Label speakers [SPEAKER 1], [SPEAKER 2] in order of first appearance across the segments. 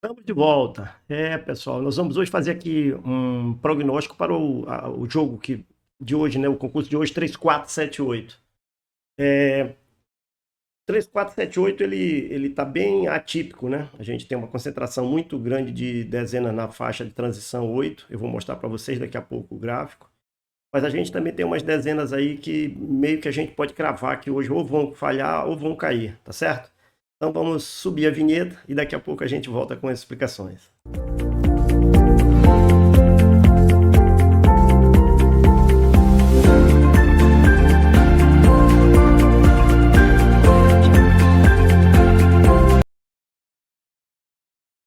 [SPEAKER 1] Estamos de volta. Pessoal, nós vamos hoje fazer aqui um prognóstico para o jogo de hoje, né? O concurso de hoje, 3478. 3478 ele está bem atípico, né? A gente tem uma concentração muito grande de dezenas na faixa de transição 8. Eu vou mostrar para vocês daqui a pouco o gráfico. Mas a gente também tem umas dezenas aí que meio que a gente pode cravar que hoje ou vão falhar ou vão cair, tá certo? Então vamos subir a vinheta e daqui a pouco a gente volta com as explicações.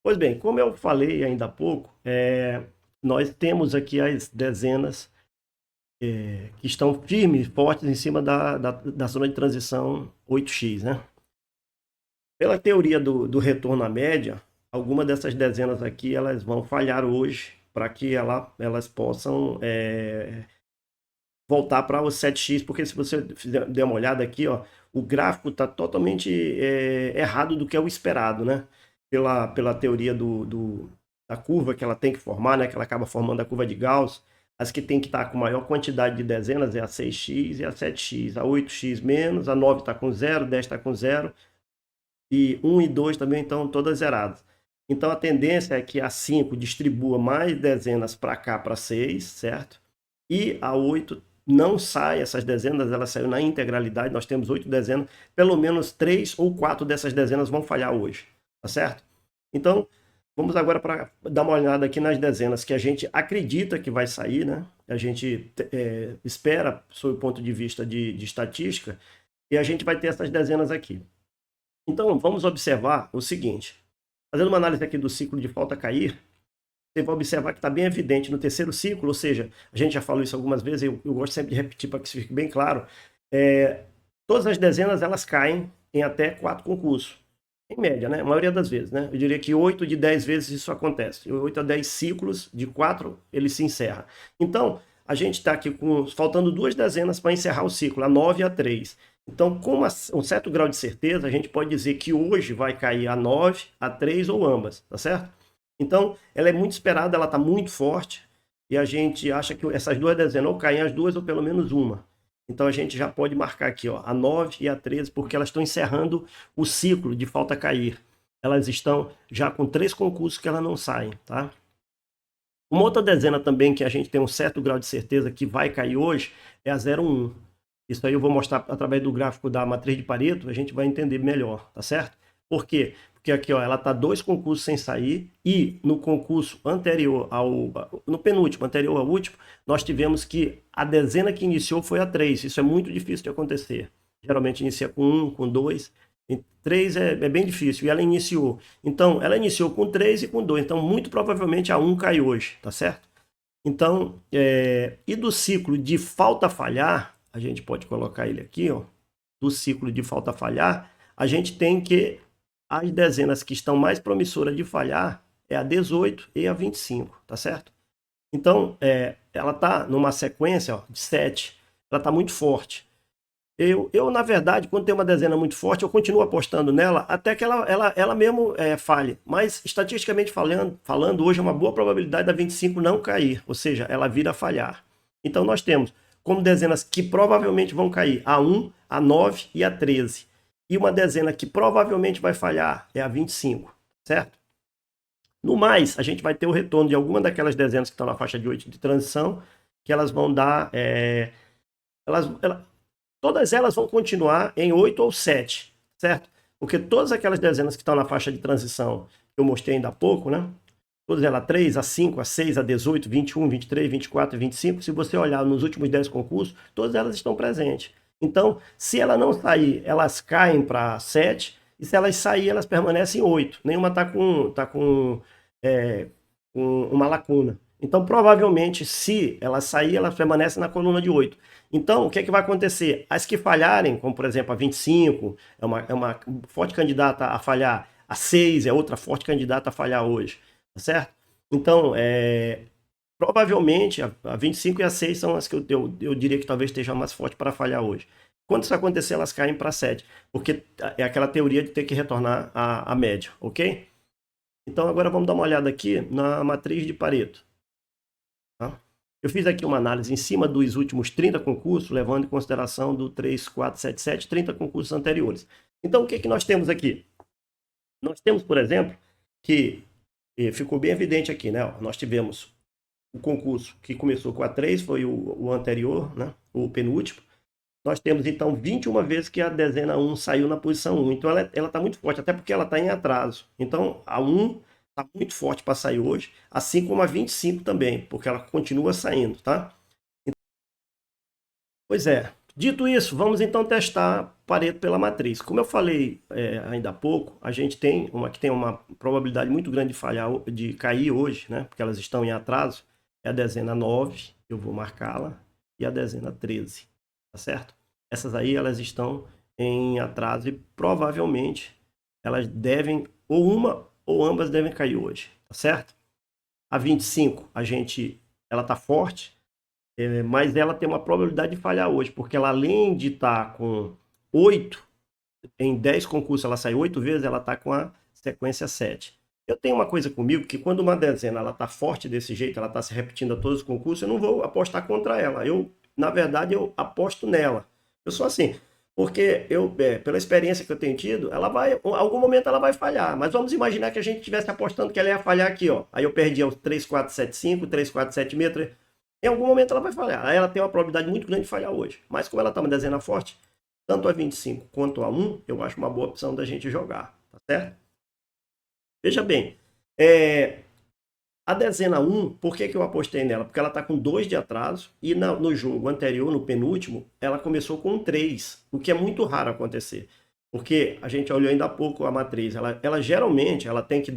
[SPEAKER 1] Pois bem, como eu falei ainda há pouco, nós temos aqui as dezenas que estão firmes, fortes em cima da zona de transição 8x, né? Pela teoria do retorno à média, algumas dessas dezenas aqui elas vão falhar hoje para que elas possam voltar para o 7x, porque se você der uma olhada aqui, ó, o gráfico está totalmente errado do que é o esperado, né? Pela teoria da curva que ela tem que formar, né? Que ela acaba formando a curva de Gauss. As que tem que estar com maior quantidade de dezenas é a 6x e a 7x. A 8x menos, a 9 está com 0, 10 está com 0. E 1 e 2 também estão todas zeradas. Então a tendência é que a 5 distribua mais dezenas para cá, para 6, certo? E a 8 não sai, essas dezenas, ela saiu na integralidade, nós temos 8 dezenas, pelo menos 3 ou 4 dessas dezenas vão falhar hoje, tá certo? Então, vamos agora para dar uma olhada aqui nas dezenas que a gente acredita que vai sair, né? A gente espera, sob o ponto de vista de estatística, e a gente vai ter essas dezenas aqui. Então, vamos observar o seguinte, fazendo uma análise aqui do ciclo de falta cair, você vai observar que está bem evidente no terceiro ciclo, ou seja, a gente já falou isso algumas vezes, eu gosto sempre de repetir para que isso fique bem claro, todas as dezenas elas caem em até 4 concursos, em média, né? A maioria das vezes, né? Eu diria que 8 de 10 vezes isso acontece, 8 a 10 ciclos, de 4 ele se encerra. Então, a gente está aqui faltando 2 dezenas para encerrar o ciclo, a 9 e a 3. Então, com um certo grau de certeza, a gente pode dizer que hoje vai cair a 9, a 3 ou ambas, tá certo? Então, ela é muito esperada, ela está muito forte, e a gente acha que essas duas dezenas ou caem as duas ou pelo menos uma. Então a gente já pode marcar aqui, ó, a 9 e a 13, porque elas estão encerrando o ciclo de falta cair. Elas estão já com 3 concursos que elas não saem, tá? Uma outra dezena também que a gente tem um certo grau de certeza que vai cair hoje é a 01. Isso aí eu vou mostrar através do gráfico da matriz de Pareto, a gente vai entender melhor, tá certo? Por quê? Porque aqui, ó, ela está 2 concursos sem sair e no concurso anterior no penúltimo, anterior ao último, nós tivemos que a dezena que iniciou foi a 3. Isso é muito difícil de acontecer. Geralmente inicia com 1, com 2. 3 é bem difícil e ela iniciou. Então, ela iniciou com 3 e com 2. Então, muito provavelmente a 1 cai hoje, tá certo? Então, e do ciclo de falta falhar, a gente pode colocar ele aqui, ó, do ciclo de falta falhar, a gente tem que as dezenas que estão mais promissoras de falhar é a 18 e a 25, tá certo? Então, ela está numa sequência, ó, de 7, ela está muito forte. Na verdade, quando tem uma dezena muito forte, eu continuo apostando nela até que ela mesmo falhe. Mas, estatisticamente falando, hoje é uma boa probabilidade da 25 não cair, ou seja, ela vir a falhar. Então, nós temos como dezenas que provavelmente vão cair a 1, a 9 e a 13. E uma dezena que provavelmente vai falhar é a 25, certo? No mais, a gente vai ter o retorno de alguma daquelas dezenas que estão na faixa de 8 de transição, que elas vão dar... elas, todas elas vão continuar em 8 ou 7, certo? Porque todas aquelas dezenas que estão na faixa de transição que eu mostrei ainda há pouco, né? Todas elas, a 3, a 5, a 6, a 18, 21, 23, 24 e 25, se você olhar nos últimos 10 concursos, todas elas estão presentes. Então, se ela não sair, elas caem para 7, e se elas saírem, elas permanecem em 8. Nenhuma está com uma lacuna. Então, provavelmente, se ela sair, ela permanece na coluna de 8. Então, o que, é que vai acontecer? As que falharem, como por exemplo a 25, é uma forte candidata a falhar, a 6 é outra forte candidata a falhar hoje, tá certo? Então, provavelmente a 25 e a 6 são as que eu diria que talvez esteja mais forte para falhar hoje. Quando isso acontecer, elas caem para 7, porque é aquela teoria de ter que retornar à média, ok? Então agora vamos dar uma olhada aqui na matriz de Pareto. Tá? Eu fiz aqui uma análise em cima dos últimos 30 concursos, levando em consideração do 3477, 30 concursos anteriores. Então o que, que nós temos aqui? Nós temos, por exemplo, que ficou bem evidente aqui, né? Nós tivemos o concurso que começou com a 3, foi o anterior, né? O penúltimo. Nós temos, então, 21 vezes que a dezena 1 saiu na posição 1. Então, ela está muito forte, até porque ela está em atraso. Então, a 1 está muito forte para sair hoje, assim como a 25 também, porque ela continua saindo, tá? Pois é. Dito isso, vamos então testar Pareto pela matriz. Como eu falei ainda há pouco, a gente tem uma que tem uma probabilidade muito grande de falhar, de cair hoje, né? Porque elas estão em atraso. É a dezena 9, eu vou marcá-la, e a dezena 13, tá certo? Essas aí elas estão em atraso e provavelmente elas devem, ou uma ou ambas devem cair hoje, tá certo? A 25, ela tá forte, mas ela tem uma probabilidade de falhar hoje, porque ela além de estar com 8, em 10 concursos ela sai 8 vezes, ela está com a sequência 7. Eu tenho uma coisa comigo, que quando uma dezena ela está forte desse jeito, ela está se repetindo a todos os concursos, eu não vou apostar contra ela. Na verdade, eu aposto nela. Eu sou assim, porque pela experiência que eu tenho tido, em algum momento ela vai falhar. Mas vamos imaginar que a gente estivesse apostando que ela ia falhar aqui, ó. Aí eu perdi os 3, 4, 7, 5, 3, 4, 7, 6, em algum momento ela vai falhar. Aí ela tem uma probabilidade muito grande de falhar hoje. Mas como ela está uma dezena forte, tanto a 25 quanto a 1, eu acho uma boa opção da gente jogar, tá certo? Veja bem, a dezena 1, por que, que eu apostei nela? Porque ela está com 2 de atraso e no jogo anterior, no penúltimo, ela começou com 3, o que é muito raro acontecer. Porque a gente olhou ainda há pouco a matriz, ela geralmente ela tem que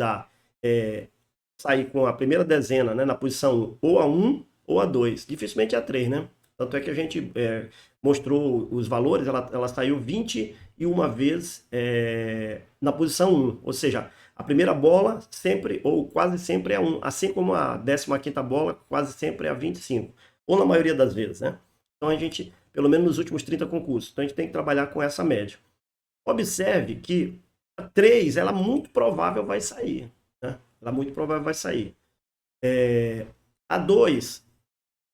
[SPEAKER 1] sair com a primeira dezena, né, na posição ou a 1 ou a 2, dificilmente a 3, né? Tanto é que a gente mostrou os valores, ela saiu 21 vezes na posição 1, ou seja, a primeira bola sempre ou quase sempre é 1, assim como a 15ª bola quase sempre é a 25, ou na maioria das vezes, né? Então a gente, pelo menos nos últimos 30 concursos, então a gente tem que trabalhar com essa média. Observe que a 3, ela muito provável vai sair, né? Ela muito provável vai sair. A 2,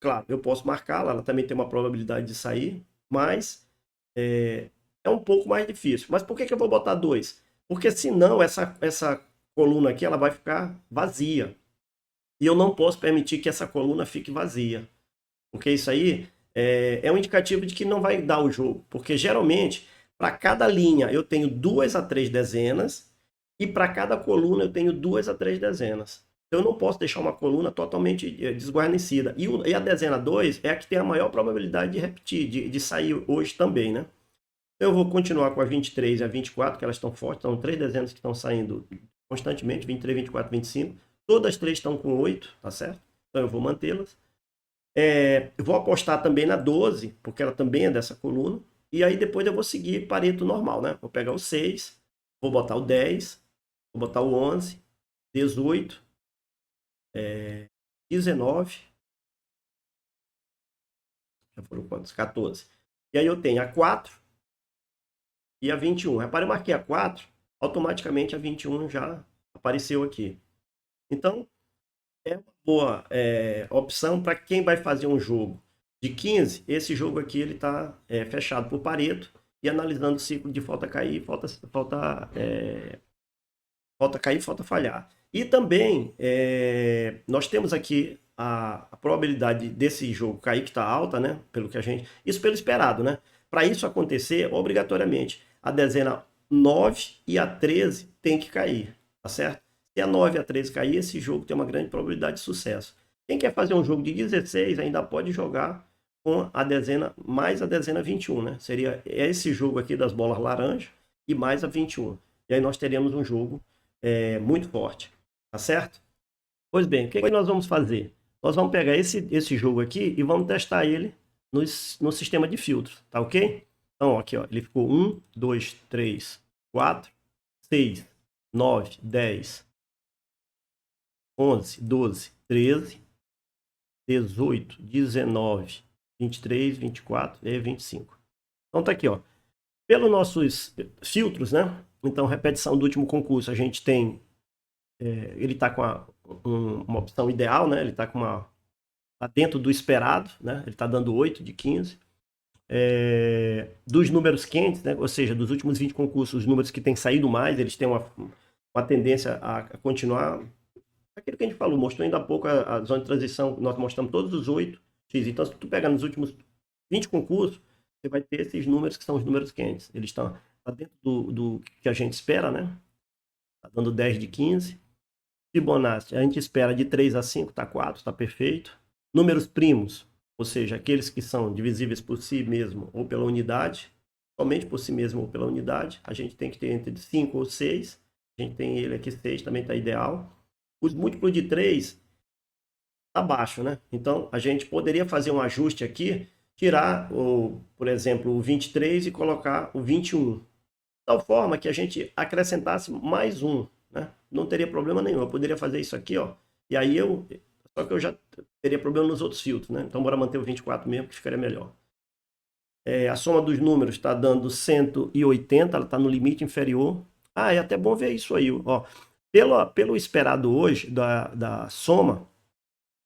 [SPEAKER 1] claro, eu posso marcá-la, ela também tem uma probabilidade de sair, mas é um pouco mais difícil. Mas por que, que eu vou botar 2? Porque senão essa coluna aqui ela vai ficar vazia. E eu não posso permitir que essa coluna fique vazia. Porque isso aí é um indicativo de que não vai dar o jogo. Porque geralmente, para cada linha eu tenho 2 a 3 dezenas, e para cada coluna eu tenho 2 a 3 dezenas. Então eu não posso deixar uma coluna totalmente desguarnecida. E a dezena 2 é a que tem a maior probabilidade de repetir, de sair hoje também, né? Então eu vou continuar com a 23 e a 24, que elas estão fortes, são 3 dezenas que estão saindo constantemente, 23, 24, 25. Todas as 3 estão com 8, tá certo? Então eu vou mantê-las. Eu vou apostar também na 12, porque ela também é dessa coluna. E aí depois eu vou seguir Pareto normal, né? Vou pegar o 6, vou botar o 10, vou botar o 11, 18, 19, já foram quantos? 14. E aí eu tenho a 4 e a 21. Repare, eu marquei a 4, automaticamente a 21 já apareceu aqui. Então, é uma boa opção para quem vai fazer um jogo de 15. Esse jogo aqui ele está fechado por Pareto e analisando o ciclo de falta cair, falta cair, falta falhar. E também nós temos aqui a probabilidade desse jogo cair que está alta, né? Isso pelo esperado, né? Para isso acontecer, obrigatoriamente, a dezena 9 e a 13 tem que cair, tá certo? Se a 9 e a 13 cair, esse jogo tem uma grande probabilidade de sucesso. Quem quer fazer um jogo de 16 ainda pode jogar com a dezena mais a dezena 21, né? Seria esse jogo aqui das bolas laranja e mais a 21. E aí nós teríamos um jogo muito forte, tá certo? Pois bem, o que nós vamos fazer? Nós vamos pegar esse jogo aqui e vamos testar ele no sistema de filtros, tá ok? Então, aqui, ó, ele ficou 1, 2, 3, 4, 6, 9, 10, 11, 12, 13, 18, 19, 23, 24 e 25. Então tá aqui, ó. Pelos nossos filtros, né? Então, repetição do último concurso, a gente tem ele está com uma opção ideal, né? Ele está tá dentro do esperado, né? Ele está dando 8 de 15. Dos números quentes, né? Ou seja, dos últimos 20 concursos, os números que têm saído mais, eles têm uma tendência a continuar. Aquilo que a gente falou, mostrou ainda há pouco a zona de transição, nós mostramos todos os 8 X. Então, se tu pegar nos últimos 20 concursos, você vai ter esses números que são os números quentes. Eles estão dentro do que a gente espera, né? Está dando 10 de 15. Fibonacci, a gente espera de 3 a 5, está 4, está perfeito. Números primos, ou seja, aqueles que são divisíveis por si mesmo ou pela unidade, somente por si mesmo ou pela unidade, a gente tem que ter entre 5 ou 6. A gente tem ele aqui 6, também está ideal. Os múltiplos de 3 está baixo, né? Então, a gente poderia fazer um ajuste aqui, tirar, por exemplo, o 23 e colocar o 21. De tal forma que a gente acrescentasse mais um, né? Não teria problema nenhum. Eu poderia fazer isso aqui, ó. E aí só que eu já teria problema nos outros filtros, né? Então, bora manter o 24 mesmo, que ficaria melhor. A soma dos números está dando 180, ela está no limite inferior. É até bom ver isso aí, ó. Pelo esperado hoje da soma,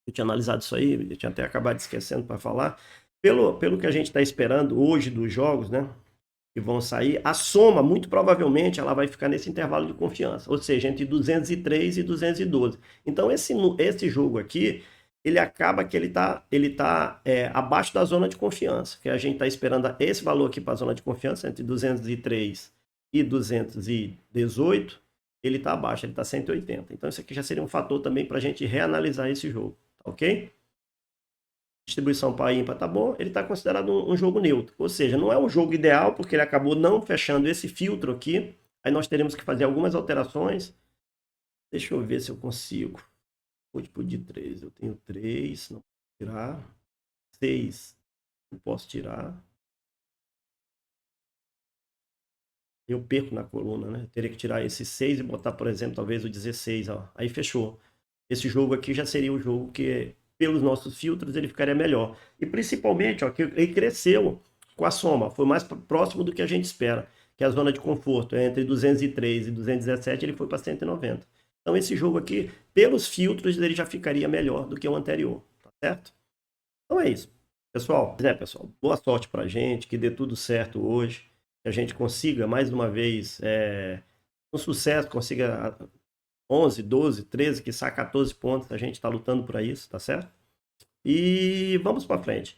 [SPEAKER 1] eu tinha analisado isso aí, eu tinha até acabado esquecendo para falar. Pelo que a gente está esperando hoje dos jogos, né? Que vão sair, a soma, muito provavelmente, ela vai ficar nesse intervalo de confiança, ou seja, entre 203 e 212. Então, esse jogo aqui, ele acaba que ele tá abaixo da zona de confiança, que a gente está esperando esse valor aqui para a zona de confiança, entre 203 e 218, ele está abaixo, ele está 180. Então, isso aqui já seria um fator também para a gente reanalisar esse jogo, tá ok? Distribuição para ímpar tá bom, ele está considerado um jogo neutro. Ou seja, não é um jogo ideal, porque ele acabou não fechando esse filtro aqui. Aí nós teremos que fazer algumas alterações. Deixa eu ver se eu consigo. Múltiplo de 3. Eu tenho 3, não posso tirar. 6, não posso tirar. Eu perco na coluna, né? Eu teria que tirar esse 6 e botar, por exemplo, talvez o 16. Ó. Aí fechou. Esse jogo aqui já seria o jogo que, pelos nossos filtros, ele ficaria melhor. E principalmente, ó, que ele cresceu com a soma, foi mais próximo do que a gente espera, que a zona de conforto é entre 203 e 217, ele foi para 190. Então esse jogo aqui, pelos filtros, ele já ficaria melhor do que o anterior, tá certo? Então é isso. Pessoal, boa sorte pra gente, que dê tudo certo hoje, que a gente consiga mais uma vez um sucesso, consiga 11, 12, 13, quiçá 14 pontos, a gente está lutando para isso, tá certo? E vamos para frente.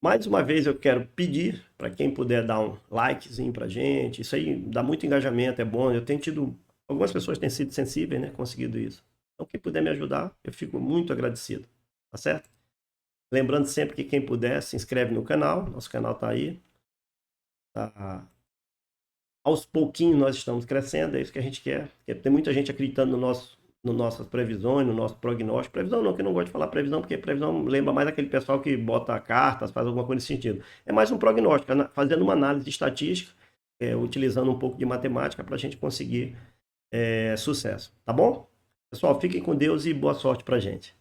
[SPEAKER 1] Mais uma vez eu quero pedir para quem puder dar um likezinho para gente, isso aí dá muito engajamento, é bom. Eu tenho tido, algumas pessoas têm sido sensíveis, né, conseguido isso. Então quem puder me ajudar, eu fico muito agradecido, tá certo? Lembrando sempre que quem puder se inscreve no canal, nosso canal está aí. Tá. Aos pouquinhos nós estamos crescendo, é isso que a gente quer. Porque tem muita gente acreditando no nossas previsões, no nosso prognóstico. Previsão não, que eu não gosto de falar previsão, porque previsão lembra mais aquele pessoal que bota cartas, faz alguma coisa nesse sentido. É mais um prognóstico, fazendo uma análise estatística, utilizando um pouco de matemática para a gente conseguir sucesso. Tá bom? Pessoal, fiquem com Deus e boa sorte para a gente.